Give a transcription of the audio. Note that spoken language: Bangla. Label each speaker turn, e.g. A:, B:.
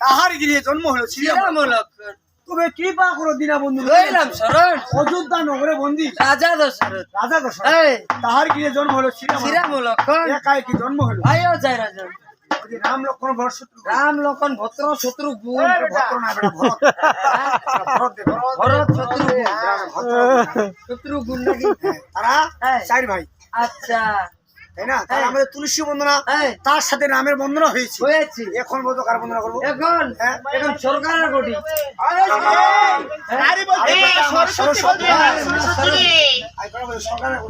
A: তাহার গৃহে জন্ম হলো
B: শ্রীরাম লক্ষণ।
A: তুমি কৃপা করো দীনবন্ধু
B: রইলাম শরণ।
A: অযোধ্যা নগরে বন্দী
B: রাজা দশরথ।
A: রাজা দশরথ
B: এই
A: তাহার গৃহে জন্ম হলো
B: শ্রীরাম লক্ষণ।
A: একাই কি জন্ম হলো
B: ভাইও চাই রাজন।
A: ওই যে রাম লক্ষণ ভরত শত্রু
B: রাম লক্ষণ ভদ্র শত্রু গুণ।
A: ভদ্র না বেটা ভরত ভরত দে, ভরত।
B: ভরত শত্রু গুণ।
A: ভদ্র
B: শত্রু গুণ নাকি?
A: তারা
B: হ্যাঁ।
A: চার ভাই
B: আচ্ছা
A: তাই না তারা
B: হ্যাঁ।
A: আমাদের তুলসী বন্দনা
B: হ্যাঁ।
A: তার সাথে রামের বন্দনা হয়েছে
B: হয়েছি।
A: এখন বলতো কার বন্দনা করবো
B: এখন
A: হ্যাঁ।
B: এখন সরকারের কোটি।
A: আরে বেটা, আমার সরস্বতী বন্দনা।
B: সরস্বতী।
A: আই করা বলে সরকারের